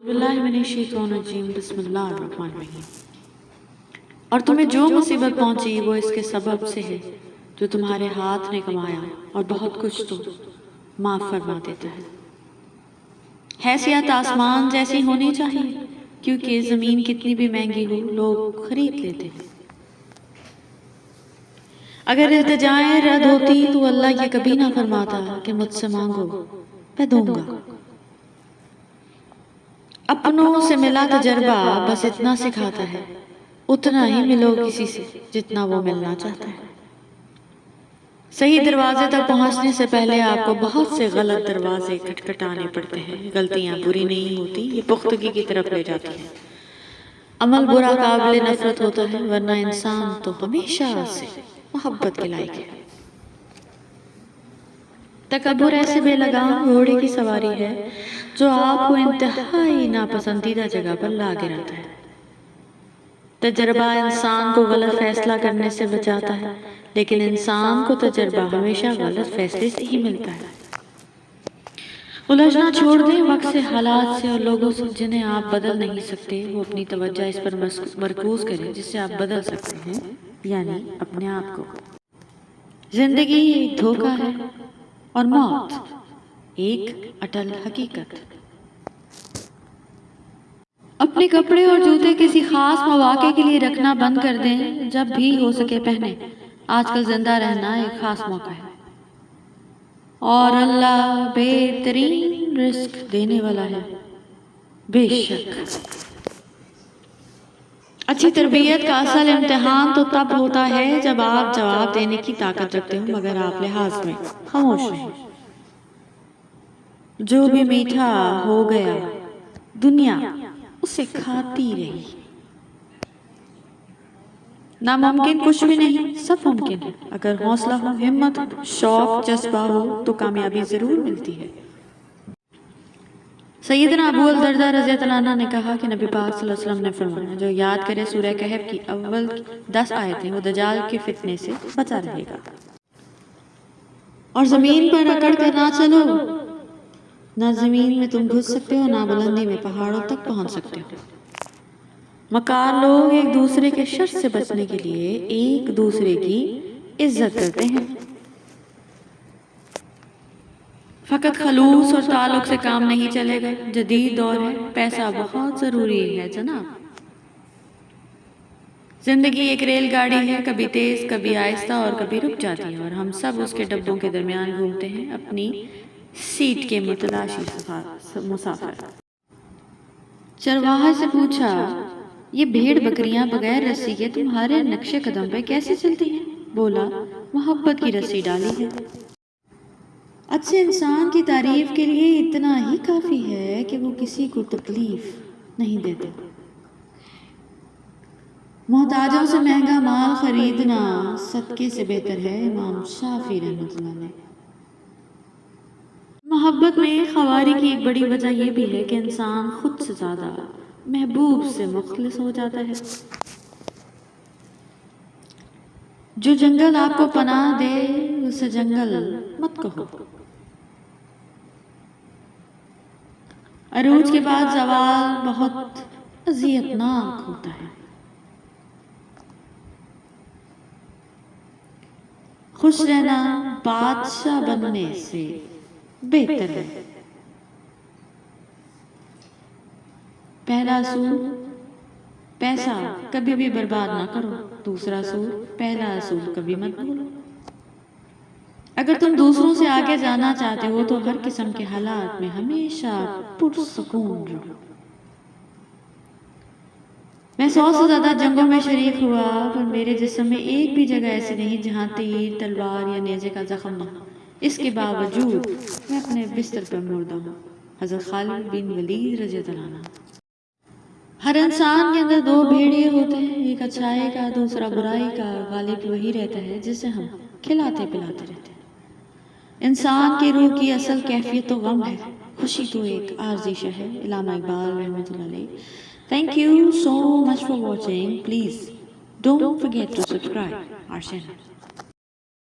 باللہ من الشیطان الرجیم بسم اللہ الرحمن الرحیم۔ اور تمہیں جو مصیبت پہنچی وہ اس کے سبب سے ہے جو تمہارے ہاتھ نے کمایا، اور بہت کچھ تو معاف فرما دیتا ہے۔ حیثیت آسمان جیسی ہونی چاہیے، کیونکہ زمین کتنی بھی مہنگی ہو لوگ خرید لیتے ہیں۔ اگر التجائیں رد ہوتی تو اللہ یہ کبھی نہ فرماتا کہ مجھ سے مانگو میں دوں گا۔ اپنوں سے ملا تجربہ بس اتنا سکھاتا ہے، اتنا ہی ملو کسی سے جتنا وہ ملنا چاہتا ہے۔ صحیح دروازے تک پہنچنے سے پہلے آپ کو بہت سے غلط دروازے کھٹکھٹانے پڑتے ہیں۔ غلطیاں بری نہیں ہوتی، یہ پختگی کی طرف لے جاتی ہیں۔ عمل برا قابل نفرت ہوتا ہے، ورنہ انسان تو ہمیشہ سے محبت کے لائق ہے۔ تکبر ایسے بے لگام گھوڑے کی سواری ہے جو آپ کو انتہائی ناپسندیدہ جگہ پر لا گراتا ہے۔ تجربہ انسان کو غلط فیصلہ کرنے سے بچاتا ہے، لیکن انسان کو تجربہ ہمیشہ غلط فیصلے سے ہی ملتا ہے۔ الجھنا چھوڑ دیں وقت سے، حالات سے اور لوگوں سے جنہیں آپ بدل نہیں سکتے۔ وہ اپنی توجہ اس پر مرکوز کریں جس سے آپ بدل سکتے ہیں، یعنی اپنے آپ کو۔ زندگی ایک دھوکہ ہے اور موت ایک اٹل حقیقت۔ اپنے کپڑے اور جوتے کسی خاص مواقع کے لیے رکھنا بند کر دیں، جب بھی ہو سکے پہنیں۔ آج کل زندہ رہنا ایک خاص موقع ہے، اور اللہ بہترین رزق دینے والا ہے۔ بے شک اچھی تربیت کا اصل امتحان تو تب ہوتا ہے جب آپ جواب دینے کی طاقت رکھتے ہو، مگر آپ لحاظ میں خاموش رہیں۔ جو بھی میٹھا ہو گیا دنیا اسے کھاتی رہی۔ ناممکن کچھ بھی نہیں، سب ممکن ہے اگر حوصلہ ہو، ہمت ہو، شوق جذبہ ہو تو کامیابی ضرور ملتی ہے۔ سیدنا ابو الدرداء رضی اللہ عنہ نے کہا کہ نبی پاک صلی اللہ علیہ وسلم نے فرمایا، جو یاد کرے سورہ کہف کی اول 10 آیتیں وہ دجال کے فتنے سے بچا رہے گا۔ اور زمین پر اکڑ کر نہ چلو، نہ زمین میں تم گھس سکتے ہو، نہ بلندی میں پہاڑوں تک پہنچ سکتے ہو۔ مکار لوگ ایک دوسرے کے شر سے بچنے کے لیے ایک دوسرے کی عزت کرتے ہیں۔ فقط خلوص اور تعلق سے کام نہیں چلے گا، جدید دور ہے، پیسہ بہت ضروری ہے جناب۔ زندگی ایک ریل گاڑی ہے، کبھی تیز کبھی آہستہ اور کبھی رک جاتی ہے، اور ہم سب اس کے ڈبوں کے درمیان گھومتے ہیں، اپنی سیٹ کے متلاشی مسافر۔ چرواہے سے پوچھا، یہ بھیڑ بکریاں بغیر رسی کے تمہارے نقش قدم پہ کیسے چلتی ہیں؟ بولا، محبت کی رسی ڈالی ہے۔ اچھے انسان کی تعریف کے لیے اتنا ہی کافی ہے کہ وہ کسی کو تکلیف نہیں دیتے۔ محتاجوں سے مہنگا مال خریدنا صدقے سے بہتر ہے، امام شافعی رحمۃ اللہ علیہ۔ محبت میں خواری کی ایک بڑی وجہ یہ بھی ہے کہ انسان خود سے زیادہ محبوب سے مخلص ہو جاتا ہے۔ جو جنگل آپ کو پناہ دے اسے جنگل مت کہو۔ عروج کے بعد زوال بہت اذیت ناک ہوتا ہے۔ خوش رہنا بادشاہ بننے سے بہتر ہے۔ پہلا اصول، پیسہ کبھی بھی برباد نہ کرو۔ دوسرا اصول، پہلا اصول کبھی مت بھولو۔ اگر تم دوسروں سے آگے جانا چاہتے ہو تو ہر قسم کے حالات میں ہمیشہ پرسکون رہو۔ میں 100 سے زیادہ جنگوں میں شریک ہوا، پر میرے جسم میں ایک بھی جگہ ایسی نہیں جہاں تیر، تلوار یا نیزے کا زخم نہ ہو۔ اس کے باوجود میں اپنے بستر پر مردہ ہوں۔ حضرت خالد بن ولید رضی اللہ عنہ۔ ہر انسان کے اندر 2 بھیڑیے ہوتے ہیں، ایک اچھائی کا، دوسرا برائی کا۔ غالب وہی رہتا ہے جسے ہم کھلاتے پلاتے رہتے ہیں۔ انسان کی روح کی اصل کیفیت تو غم ہے، خوشی تو ایک عارضی شے ہے۔ علامہ اقبال رحمۃ اللہ علیہ۔ Thank you so much for watching. Please don't forget to subscribe our channel.